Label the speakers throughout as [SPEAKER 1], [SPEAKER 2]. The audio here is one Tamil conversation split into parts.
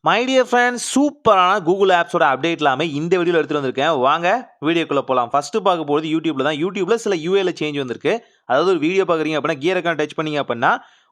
[SPEAKER 1] மை டியர் ஃப்ரெண்ட்ஸ், சூப்பரான கூகுள் ஆப்ஸோட அப்டேட் எல்லாமே இந்த வீடியோவில் எடுத்துகிட்டு வந்திருக்கேன். வாங்க வீடியோக்குள்ளே போகலாம். ஃபஸ்ட்டு பார்க்க போகிறது யூடியூப்பில் தான். யூடியூப்பில் சில யூஏல சேஞ்ச் வந்திருக்கு. அதாவது ஒரு வீடியோ பார்க்குறீங்க அப்படின்னா கியர் அக்கௌண்ட் டச் பண்ணிங்க அப்படின்னா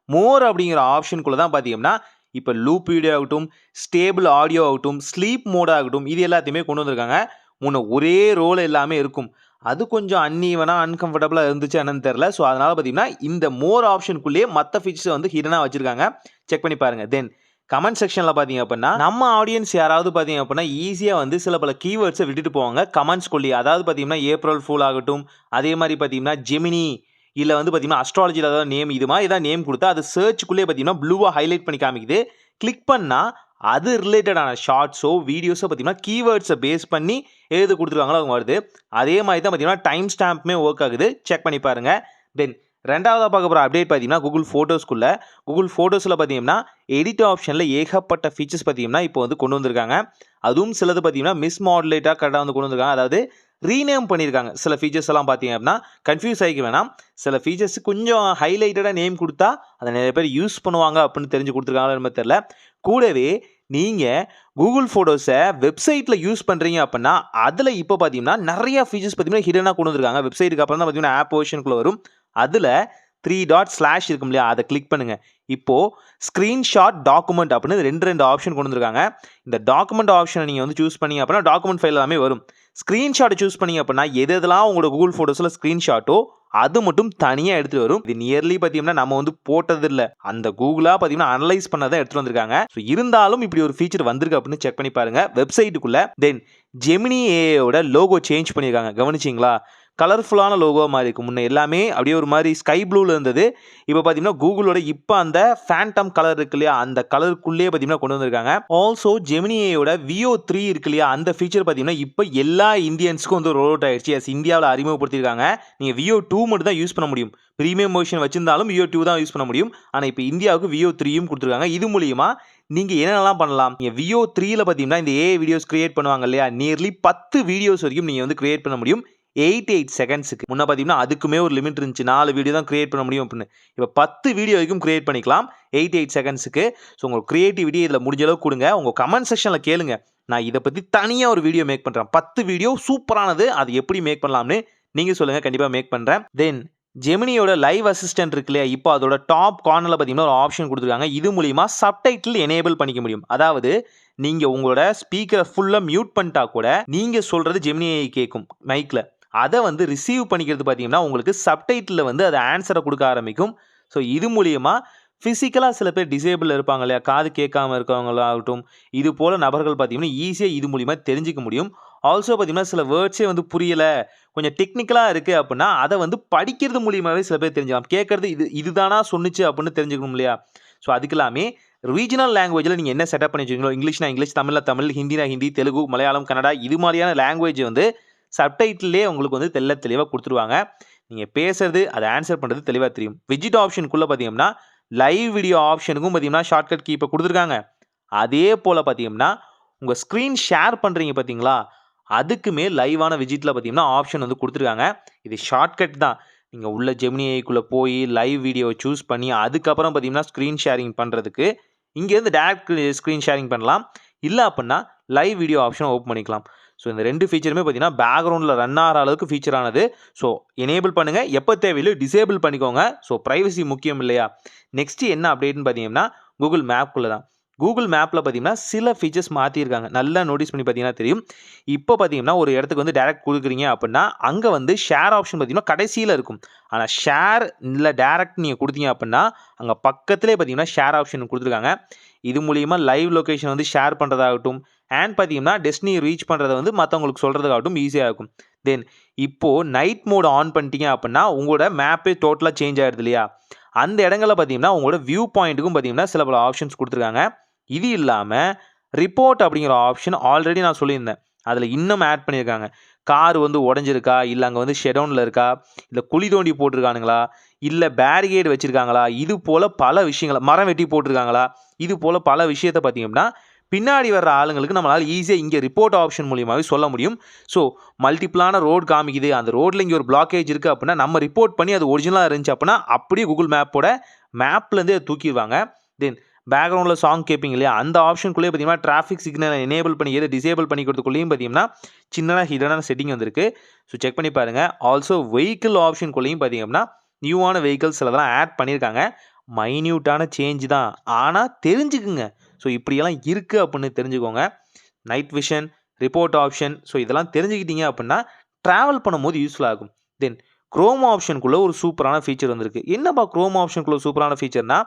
[SPEAKER 1] மோர் அப்படிங்கிற ஆப்ஷனுக்குள்ளே தான் பார்த்தீங்கன்னா இப்போ லூப் வீடியோ ஆகட்டும், ஸ்டேபிள் ஆடியோ ஆகட்டும், ஸ்லீப் மோட் ஆகட்டும், இது எல்லாத்தையுமே கொண்டு வந்திருக்காங்க. முன்ன ஒரே ரோல் எல்லாமே இருக்கும். அது கொஞ்சம் அன்ஈவனாக அன்கம்ஃபர்டபுளாக இருந்துச்சு என்னன்னு தெரில. ஸோ அதனால் பார்த்தீங்கன்னா இந்த மோர் ஆப்ஷனுக்குள்ளேயே மற்ற ஃபீச்சர்ஸை வந்து ஹிடனாக வச்சுருக்காங்க. செக் பண்ணி பாருங்கள். தென் கமெண்ட் செக்ஷனில் பார்த்தீங்க அப்படின்னா நம்ம ஆடியன்ஸ் யாராவது பார்த்தீங்க அப்படின்னா ஈஸியாக வந்து சில பல கீவேர்ட்ஸை விட்டுட்டு போவாங்க கமெண்ட்ஸ்குள்ளேயே. அதாவது பார்த்தீங்கன்னா ஏப்ரல் ஃபூல் ஆகட்டும், அதே மாதிரி பார்த்தீங்கன்னா ஜெமினி, இல்லை வந்து பார்த்தீங்கன்னா அஸ்ட்ராலஜியில் ஏதாவது நேம், இது மாதிரி ஏதாவது நேம் கொடுத்தா அது சர்ச்சுக்குள்ளேயே பார்த்தீங்கன்னா ப்ளூவாக ஹைலைட் பண்ணி காமிக்குது. கிளிக் பண்ணால் அது ரிலேட்டடான ஷார்ட்ஸோ வீடியோஸோ பார்த்தீங்கன்னா கீவேர்ட்ஸை பேஸ் பண்ணி எழுது கொடுத்துருவாங்களோ அவங்க வருது. அதே மாதிரி தான் பார்த்தீங்கன்னா டைம் ஸ்டாம்ப்புமே ஒர்க் ஆகுது. செக் பண்ணி பாருங்கள். தென் ரெண்டாவதாக பார்க்க போகிற அப்டேட் பார்த்தீங்கன்னா கூகுள் ஃபோட்டோஸ்க்குள்ளே. கூகுள் ஃபோட்டோஸில் பார்த்தீங்கன்னா எடிட் ஆப்ஷனில் ஏகப்பட்ட ஃபீச்சர்ஸ் பார்த்தீங்கன்னா இப்போ வந்து கொண்டு வந்திருக்காங்க. அதுவும் சிலது பார்த்தீங்கன்னா மிஸ் மாடுலேட்டாக கரெக்டாக வந்து கொண்டு வந்திருக்காங்க. அதாவது ரீநேம் பண்ணியிருக்காங்க. சில ஃபீச்சர்ஸ் எல்லாம் பார்த்தீங்க அப்படின்னா கன்ஃபியூஸ் ஆகிக்க வேணாம். சில ஃபீச்சர்ஸ் கொஞ்சம் ஹைலைட்டடாக நேம் கொடுத்தா அதை நிறைய பேர் யூஸ் பண்ணுவாங்க அப்படின்னு தெரிஞ்சு கொடுத்துருக்காங்களோ நம்ம தெரில. கூடவே நீங்கள் கூகுள் ஃபோட்டோஸை வெப்சைட்டில் யூஸ் பண்ணுறீங்க அப்படின்னா அதில் இப்போ பார்த்தீங்கன்னா நிறையா ஃபீச்சர்ஸ் பார்த்தீங்கன்னா ஹிடனாக கொண்டு வந்திருக்காங்க. வெப்சைட்டுக்கு அப்புறம் தான் பார்த்தீங்கன்னா ஆப் வெர்ஷனுக்குள்ளே வரும். அதில் 3 டாட் ஸ்லாஷ் இருக்கும் இல்லையா, அதை கிளிக் பண்ணுங்கள். இப்போது ஸ்க்ரீன்ஷாட் டாக்குமெண்ட் அப்படின்னு ரெண்டு ஆப்ஷன் கொண்டு வந்திருக்காங்க. இந்த டாக்குமெண்ட் ஆப்ஷனை நீங்கள் வந்து சூஸ் பண்ணிங்க அப்படின்னா டாக்குமெண்ட் ஃபைல் எல்லாமே வரும். ஸ்க்ரீன்ஷாட்டை சூஸ் பண்ணிங்க அப்படின்னா எதெல்லாம் உங்களோட கூகுள் ஃபோட்டோஸில் ஸ்க்ரீன்ஷாட்டோ அது மட்டும் தனியாக எடுத்துகிட்டு வரும். இது நியர்லி பார்த்தீங்கன்னா நம்ம வந்து போட்டது இல்லை, அந்த கூகுளாக பார்த்தீங்கன்னா அனலைஸ் பண்ணதான் எடுத்துகிட்டு வந்திருக்காங்க. ஸோ இருந்தாலும் இப்படி ஒரு ஃபீச்சர் வந்திருக்கு அப்படின்னு செக் பண்ணி பாருங்கள் வெப்சைட்டுக்குள்ளே. தென் ஜெமினி ஏஐயோட லோகோ சேஞ்ச் பண்ணியிருக்காங்க. கவனிச்சிங்களா? கலர்ஃபுல்லான லோகோவாக மாறி இருக்கும். முன்னே எல்லாமே அப்படியே ஒரு மாதிரி ஸ்கை ப்ளூவில் இருந்தது. இப்போ பார்த்தீங்கன்னா கூகுளோட இப்போ அந்த ஃபேண்டம் கலர் இருக்கு இல்லையா, அந்த கலருக்குள்ளேயே பார்த்தீங்கன்னா கொண்டு வந்திருக்காங்க. ஆல்சோ ஜெமினியோட VO3 இருக்கு இல்லையா, அந்த ஃபீச்சர் பார்த்தீங்கன்னா இப்போ எல்லா இந்தியன்ஸுக்கும் வந்து ரோல் அவுட் ஆயிடுச்சு. எஸ், இந்தியாவில் அறிமுகப்படுத்தியிருக்காங்க. நீங்கள் VO2 மட்டும் தான் யூஸ் பண்ண முடியும். ப்ரீமியம் வெர்ஷன் வச்சிருந்தாலும் VO2 தான் யூஸ் பண்ண முடியும். ஆனால் இப்போ இந்தியாவுக்கு VO3யும் கொடுத்துருக்காங்க. இது மூலியமா நீங்கள் என்னென்னலாம் பண்ணலாம்? நீங்கள் VO3ல பார்த்தீங்கன்னா இந்த ஏஐ வீடியோஸ் கிரியேட் பண்ணுவாங்க இல்லையா, நியர்லி 10 வீடியோஸ் வரைக்கும் நீங்கள் வந்து கிரியேட் பண்ண முடியும். 88 செகண்ட்ஸுக்கு. முன்ன பார்த்தீங்கன்னா அதுக்குமே ஒரு லிமிட் இருந்துச்சு. 4 வீடியோ தான் கிரியேட் பண்ண முடியும் அப்படின்னு. இப்போ 10 வீடியோ வரைக்கும் கிரியேட் பண்ணிக்கலாம் 88 செகண்ட்ஸுக்கு. ஸோ உங்கள் கிரியேட்டிவிட்டி இதில் முடிஞ்ச அளவுக்கு கொடுங்க. உங்கள் கமெண்ட் செக்ஷனில் கேளுங்க. நான் இதை பற்றி தனியாக ஒரு வீடியோ மேக் பண்ணுறேன். 10 வீடியோ சூப்பரானது, அது எப்படி மேக் பண்ணலாம்னு நீங்கள் சொல்லுங்கள். கண்டிப்பாக மேக் பண்ணுறேன். தென் ஜெமினியோட லைவ் அசிஸ்டன்ட் இருக்கு இல்லையா, இப்போ அதோட டாப் கார்னரில் பார்த்தீங்கன்னா ஒரு ஆப்ஷன் கொடுத்துருக்காங்க. இது மூலிமா சப்டைட்டில் எனேபிள் பண்ணிக்க முடியும். அதாவது நீங்கள் உங்களோட ஸ்பீக்கரை ஃபுல்லாக மியூட் பண்ணிட்டா கூட நீங்கள் சொல்கிறது ஜெமினி கேட்கும் மைக்கில். அதை வந்து ரிசீவ் பண்ணிக்கிறது பார்த்தீங்கன்னா உங்களுக்கு சப்டைட்டில் வந்து அது ஆன்சரை கொடுக்க ஆரம்பிக்கும். ஸோ இது மூலியமா ஃபிசிக்கலாக சில பேர் டிசேபிள் இருப்பாங்க இல்லையா, காது கேட்காம இருக்கவங்களாகட்டும், இது போல் நபர்கள் பார்த்தீங்கன்னா ஈஸியாக இது மூலிமா தெரிஞ்சிக்க முடியும். ஆல்சோ பார்த்தீங்கன்னா சில வேர்ட்ஸே வந்து புரியலை, கொஞ்சம் டெக்னிக்கலாக இருக்குது அப்படின்னா அதை வந்து படிக்கிறது மூலியமாகவே சில பேர் தெரிஞ்சுக்கலாம். கேட்குறது இதுதானா சொன்னிச்சு அப்படின்னு தெரிஞ்சுக்கணும் இல்லையா. ஸோ அதுக்கெல்லாமே ரீஜனல் லாங்குவேஜில் நீங்கள் என்ன செட்டப் பண்ணி வச்சுக்கீங்களோ, இங்கிலீஷ்னா இங்கிலீஷ், தமிழ்னா தமிழ், ஹிந்தினா ஹிந்தி, தெலுங்கு, மலையாளம், கன்னடா, இது மாதிரியான லாங்குவேஜ் வந்து சப்டைட்டிலே உங்களுக்கு வந்து தெளிவாக கொடுத்துருவாங்க. நீங்கள் பேசுறது அதை ஆன்சர் பண்ணுறது தெளிவாக தெரியும். விஜிட் ஆப்ஷனுக்குள்ளே பார்த்தீங்கன்னா லைவ் வீடியோ ஆப்ஷனுக்கும் பார்த்தீங்கன்னா ஷார்ட்கட் கீ இப்போ கொடுத்துருக்காங்க. அதே போல் பார்த்தீங்கன்னா உங்கள் ஸ்க்ரீன் ஷேர் பண்ணுறீங்க பார்த்தீங்களா, அதுக்குமே லைவான விஜிட்டில் பார்த்தீங்கன்னா ஆப்ஷன் வந்து கொடுத்துருக்காங்க. இது ஷார்ட்கட் தான். நீங்கள் உள்ள ஜெமினிஐக்குள்ளே போய் லைவ் வீடியோவை சூஸ் பண்ணி அதுக்கப்புறம் பார்த்தீங்கன்னா ஸ்க்ரீன் ஷேரிங் பண்ணுறதுக்கு இங்கேருந்து டேரக்ட் ஸ்க்ரீன் ஷேரிங் பண்ணலாம். இல்லை அப்படின்னா லைவ் வீடியோ ஆப்ஷனை ஓப்பன் பண்ணிக்கலாம். ஸோ இந்த 2 ஃபீச்சருமே பார்த்தீங்கன்னா பேக்ரவுண்டில் ரன் ஆகிற அளவுக்கு ஃபீச்சர் ஆனது. ஸோ எனேபிள் பண்ணுங்கள், எப்போ தேவையில்லை டிசேபிள் பண்ணிக்கோங்க. ஸோ ப்ரைவசி முக்கியம் இல்லையா. நெக்ஸ்ட்டு என்ன அப்டேட்னு பார்த்தீங்கன்னா கூகுள் மேப்குள்ளே தான். கூகுள் மேப்பில் பார்த்தீங்கன்னா சில ஃபீச்சர்ஸ் மாற்றிருக்காங்க. நல்லா நோட்டீஸ் பண்ணி பார்த்தீங்கன்னா தெரியும். இப்போ பார்த்தீங்கன்னா ஒரு இடத்துக்கு வந்து டேரக்ட் கொடுக்குறீங்க அப்படின்னா அங்கே வந்து ஷேர் ஆப்ஷன் பார்த்தீங்கன்னா கடைசியில் இருக்கும். ஆனால் ஷேர் இல்லை டேரக்ட் நீங்கள் கொடுத்தீங்க அப்படின்னா அங்கே பக்கத்துலேயே பார்த்தீங்கன்னா ஷேர் ஆப்ஷன் கொடுத்துருக்காங்க. இது மூலிமா லைவ் லொக்கேஷன் வந்து ஷேர் பண்ணுறதாகட்டும் அண்ட் பார்த்தீங்கன்னா டெஸ்டினி ரீச் பண்ணுறதை வந்து மற்றவங்களுக்கு சொல்கிறதுக்காகட்டும் ஈஸியாக இருக்கும். தென் இப்போது நைட் மோட் ஆன் பண்ணிட்டீங்க அப்படின்னா உங்களோட மேப்பே டோட்டலாக சேஞ்ச் ஆகிடுது இல்லையா. அந்த இடங்களில் பார்த்தீங்கன்னா உங்களோட வியூ பாயிண்ட்டுக்கும் பார்த்தீங்கன்னா சில பல ஆப்ஷன்ஸ் கொடுத்துருக்காங்க. இது இல்லாமல் ரிப்போர்ட் அப்படிங்கிற ஆப்ஷன் ஆல்ரெடி நான் சொல்லியிருந்தேன், அதில் இன்னும் ஆட் பண்ணியிருக்காங்க. கார் வந்து உடஞ்சிருக்கா, இல்லை அங்கே வந்து ஷெடவுனில் இருக்கா, இல்லை குழி தோண்டி போட்டிருக்கானுங்களா, இல்லை பேரிகேடு வச்சுருக்காங்களா, இது போல் பல விஷயங்கள், மரம் வெட்டி போட்டிருக்காங்களா, இது போல் பல விஷயத்தை பார்த்தீங்கன்னா பின்னாடி வர்ற ஆளுங்களுக்கு நம்மளால் ஈஸியாக இங்கே ரிப்போர்ட் ஆப்ஷன் மூலியமாகவே சொல்ல முடியும். ஸோ மல்டிப்ளான ரோடு காமிக்குது, அந்த ரோட்டில் இங்கே ஒரு பிளாக்கேஜ் இருக்குது அப்படின்னா நம்ம ரிப்போர்ட் பண்ணி அது ஒரிஜினலாக இருந்துச்சு அப்படின்னா அப்படியே கூகுள் மேப்போட மேப்லேருந்து அதை தூக்கிடுவாங்க. தென் பேக்ரவுண்டில் சாங் கேட்பீங்க இல்லையா, அந்த ஆப்ஷனுக்குள்ளேயே பார்த்தீங்கன்னா டிராஃபிக் சிக்னலை எனேபிள் பண்ணி எது டிசேபிள் பண்ணிக்கிறதுக்குள்ளேயும் பார்த்தீங்கன்னா சின்னதாக ஹிடனான செட்டிங் வந்திருக்கு. ஸோ செக் பண்ணி பாருங்கள். ஆல்சோ வெஹிக்கிள் ஆப்ஷனுக்குள்ளேயும் பார்த்தீங்கன்னா நியூவான வெஹிக்கிள்ஸ் அதெல்லாம் ஆட் பண்ணியிருக்காங்க. மைன்யூட்டான சேஞ்ச் தான், ஆனால் தெரிஞ்சுக்குங்க. ஸோ இப்படியெல்லாம் இருக்குது அப்படின்னு தெரிஞ்சுக்கோங்க. Night vision, report option, so இதெல்லாம் தெரிஞ்சுக்கிட்டீங்க அப்படின்னா ட்ராவல் பண்ணும்போது யூஸ்ஃபுல் ஆகும். தென் குரோம் ஆப்ஷனுக்குள்ளே ஒரு சூப்பரான ஃபீச்சர் வந்திருக்கு. என்னப்பா குரோம் ஆப்ஷனுக்குள்ள சூப்பரான ஃபீச்சர்னா,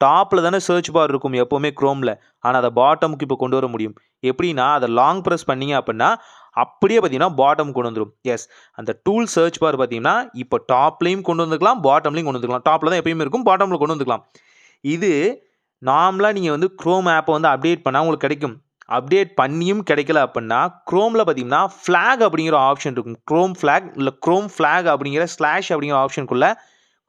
[SPEAKER 1] டாப்பில் தானே சர்ச் பார் இருக்கும் எப்போவுமே குரோமில், ஆனால் அதை பாட்டமுக்கு இப்போ கொண்டு வர முடியும். எப்படின்னா அதை லாங் ப்ரெஸ் பண்ணீங்க அப்படின்னா அப்படியே பார்த்தீங்கன்னா பாட்டம் கொண்டு வந்துடும். எஸ், அந்த டூல் சர்ச் பார் பார்த்தீங்கன்னா இப்போ டாப்லேயும் கொண்டு வந்துக்கலாம், பாட்டம்லேயும் கொண்டு வந்துக்கலாம். டாப்பில் தான் எப்பயுமே இருக்கும், பாட்டமில் கொண்டு வந்துக்கலாம். இது நார்மலாக நீங்கள் வந்து குரோம் ஆப்பை வந்து அப்டேட் பண்ணால் உங்களுக்கு கிடைக்கும். அப்டேட் பண்ணியும் கிடைக்கல அப்படின்னா குரோமில் பார்த்தீங்கன்னா ஃப்ளாக் அப்படிங்கிற ஆப்ஷன் இருக்கும். குரோம் ஃப்ளாக் இல்லை குரோம் ஃப்ளாக் அப்படிங்கிற ஸ்லாஷ் அப்படிங்கிற ஆப்ஷனுக்குள்ளே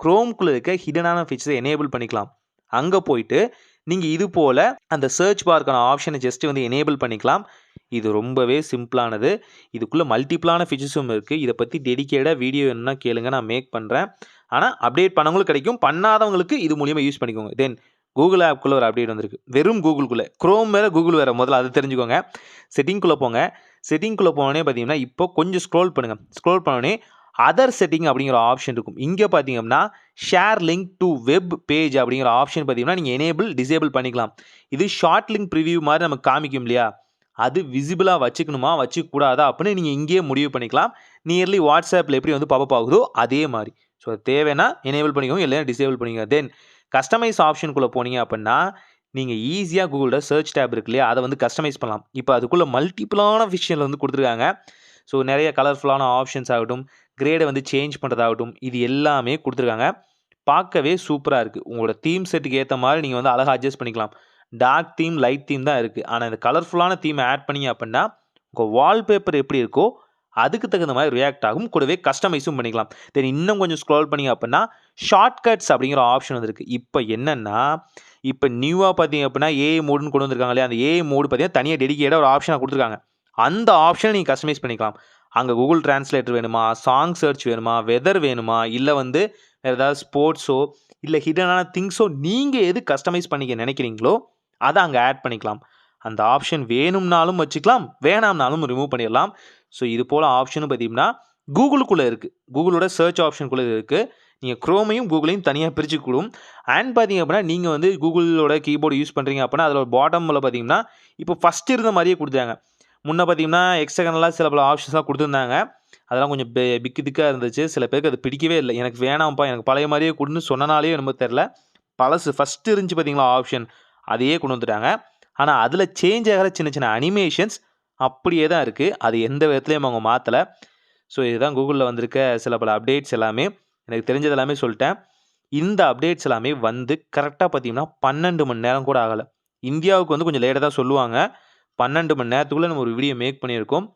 [SPEAKER 1] குரோம்குள்ளே இருக்க ஹிடனான ஃபீச்சர்ஸை எனேபிள் பண்ணிக்கலாம். அங்கே போயிட்டு நீங்கள் இது போல் அந்த சர்ச் பார்க்கான ஆப்ஷனை ஜஸ்ட்டு வந்து எனேபிள் பண்ணிக்கலாம். இது ரொம்பவே சிம்பிளானது. இதுக்குள்ளே மல்டிபிளான ஃபீச்சர்ஸும் இருக்குது. இதை பற்றி டெடிக்கேட்டாக வீடியோ என்ன கேளுங்க, நான் மேக் பண்ணுறேன். ஆனால் அப்டேட் பண்ணவங்களுக்கு கிடைக்கும், பண்ணாதவங்களுக்கு இது மூலியமாக யூஸ் பண்ணிக்கோங்க. தென் கூகுள் ஆப்குள்ளே ஒரு அப்டேட் வந்திருக்கு. வெறும் கூகுளுக்குள்ளே, குரோம் வேறு கூகுள் வேறு, முதல்ல அதை தெரிஞ்சுக்கோங்க. செட்டிங்குள்ளே போங்க. செட்டிங்குள்ளே போனோடனே பார்த்தீங்கன்னா இப்போ கொஞ்சம் ஸ்க்ரோல் பண்ணுங்கள். ஸ்க்ரோல் பண்ணோடனே அதர் செட்டிங் அப்படிங்கிற ஆப்ஷன் இருக்கும். இங்கே பார்த்தீங்கன்னா share link to web page அப்படிங்கிற ஆப்ஷன் பார்த்தீங்கன்னா நீங்கள் எனேபிள் டிசேபிள் பண்ணிக்கலாம். இது ஷார்ட் லிங்க் ப்ரிவியூ மாதிரி நமக்கு காமிக்கும் இல்லையா, அது விசிபிளாக வச்சுக்கணுமா வச்சுக்கூடாதா அப்படின்னு நீங்கள் இங்கேயே முடிவு பண்ணிக்கலாம். நியர்லி வாட்ஸ்அப்பில் எப்படி வந்து பாப்பப் ஆகுதோ அதே மாதிரி. ஸோ தேவைன்னா எனேபிள் பண்ணிக்கோங்க, இல்லைன்னா டிசேபிள் பண்ணிக்கோங்க. தென் கஸ்டமைஸ் ஆப்ஷனுக்குள்ளே போனீங்க அப்படின்னா நீங்கள் ஈஸியாக கூகுளோட சர்ச் டேப் இருக்கு இல்லையா, அதை வந்து கஸ்டமைஸ் பண்ணலாம். இப்போ அதுக்குள்ளே மல்டிபிளான விஷயங்கள் வந்து கொடுத்துருக்காங்க. ஸோ நிறைய கலர்ஃபுல்லான ஆப்ஷன்ஸ் ஆகட்டும், கிரேடை வந்து சேஞ்ச் பண்ணுறதாகட்டும், இது எல்லாமே கொடுத்துருக்காங்க. பார்க்கவே சூப்பராக இருக்குது. உங்களோட தீம் செட்டுக்கு ஏற்ற மாதிரி நீங்கள் வந்து அழகாக அட்ஜஸ்ட் பண்ணிக்கலாம். டார்க் தீம், லைட் தீம் தான் இருக்குது. ஆனால் இந்த கலர்ஃபுல்லான தீமை ஆட் பண்ணிங்க அப்படின்னா உங்கள் வால்பேப்பர் எப்படி இருக்கோ அதுக்கு தகுந்த மாதிரி ரியாக்ட் ஆகும். கூடவே கஸ்டமைஸும் பண்ணிக்கலாம். தென் இன்னும் கொஞ்சம் ஸ்க்ரோல் பண்ணிங்க அப்படின்னா ஷார்ட்கட்ஸ் அப்படிங்கிற ஆப்ஷன் வந்துருக்கு. இப்போ என்னென்னா, இப்போ நியூவாக பார்த்தீங்க அப்படின்னா ஏஐ மோடுன்னு கொண்டு வந்திருக்காங்க இல்லையா, அந்த ஏஐ மோடு பார்த்தீங்கன்னா தனியாக டெடிக்கேட்டாக ஒரு ஆப்ஷனாக கொடுத்துருக்காங்க. அந்த ஆப்ஷனை நீங்கள் கஸ்டமைஸ் பண்ணிக்கலாம். அங்கே கூகுள் டிரான்ஸ்லேட்டர் வேணுமா, சாங் சர்ச் வேணுமா, வெதர் வேணுமா, இல்லை வந்து வேறு ஏதாவது ஸ்போர்ட்ஸோ இல்லை ஹிடனான திங்ஸோ நீங்கள் எது கஸ்டமைஸ் பண்ணிக்க நினைக்கிறீங்களோ அதை அங்கே ஆட் பண்ணிக்கலாம். அந்த ஆப்ஷன் வேணும்னாலும் வச்சுக்கலாம், வேணாம்னாலும் ரிமூவ் பண்ணிடலாம். ஸோ இது போல் ஆப்ஷனும் பார்த்தீங்கன்னா கூகுளுக்குள்ளே இருக்குது. கூகுளோட சர்ச் ஆப்ஷனுக்குள்ளே இருக்குது. நீங்கள் குரோமையும் கூகுளையும் தனியாக பிரிச்சுக்கூடும். அண்ட் பார்த்தீங்க அப்படின்னா நீங்கள் வந்து கூகுளோட கீபோர்டு யூஸ் பண்ணுறீங்க அப்படின்னா அதில் ஒரு பாட்டமில் பார்த்தீங்கன்னா இப்போ ஃபஸ்ட் இருந்த மாதிரியே கொடுத்தாங்க. முன்னே பார்த்தீங்கன்னா எக்ஸ்ட்ரா சில பல ஆப்ஷன்ஸ்லாம் கொடுத்துருந்தாங்க. அதெல்லாம் கொஞ்சம் பிக்கு திக்காக இருந்துச்சு. சில பேருக்கு அது பிடிக்கவே இல்லை. எனக்கு வேணாம்ப்பா, எனக்கு பழைய மாதிரியே கொடுன்னு சொன்னனாலே என்னமோ தெரில, பழசு ஃபஸ்ட்டு இருந்துச்சு பார்த்தீங்களா ஆப்ஷன், அதையே கொண்டு வந்துட்டாங்க. ஆனால் அதில் சேஞ்ச் ஆகிற சின்ன சின்ன அனிமேஷன்ஸ் அப்படியே தான் இருக்குது. அது எந்த விதத்துலையும் அவங்க மாற்றலை. ஸோ இதுதான் கூகுளில் வந்திருக்க சில பல அப்டேட்ஸ் எல்லாமே. எனக்கு தெரிஞ்சது எல்லாமே சொல்லிட்டேன். இந்த அப்டேட்ஸ் எல்லாமே வந்து கரெக்டாக பார்த்தீங்கன்னா 12 மணி நேரம் கூட ஆகலை. இந்தியாவுக்கு வந்து கொஞ்சம் லேட்டாக தான் சொல்லுவாங்க. 12 மணி நேரத்துக்குள்ளே நம்ம ஒரு வீடியோ மேக் பண்ணியிருக்கோம்.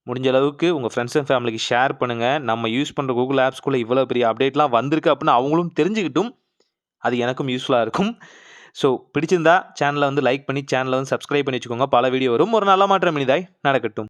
[SPEAKER 1] முடிஞ்ச அளவுக்கு உங்கள் ஃப்ரெண்ட்ஸ் அண்ட் ஃபேமிலிக்கு ஷேர் பண்ணுங்கள். நம்ம யூஸ் பண்ணுற கூகுள் ஆப்ஸ்குள்ளே இவ்வளோ பெரிய அப்டேட்லாம் வந்திருக்கு அப்படின்னு அவங்களும் தெரிஞ்சுக்கிட்டும் அது எனக்கும் யூஸ்ஃபுல்லாக இருக்கும். ஸோ பிடிச்சிருந்தா சேனலை வந்து லைக் பண்ணி சேனலை வந்து சப்ஸ்கிரைப் பண்ணி வச்சுக்கோங்க. பல வீடியோ வரும். ஒரு நல்ல மாற்றம் இனிதாய் நடக்கட்டும்.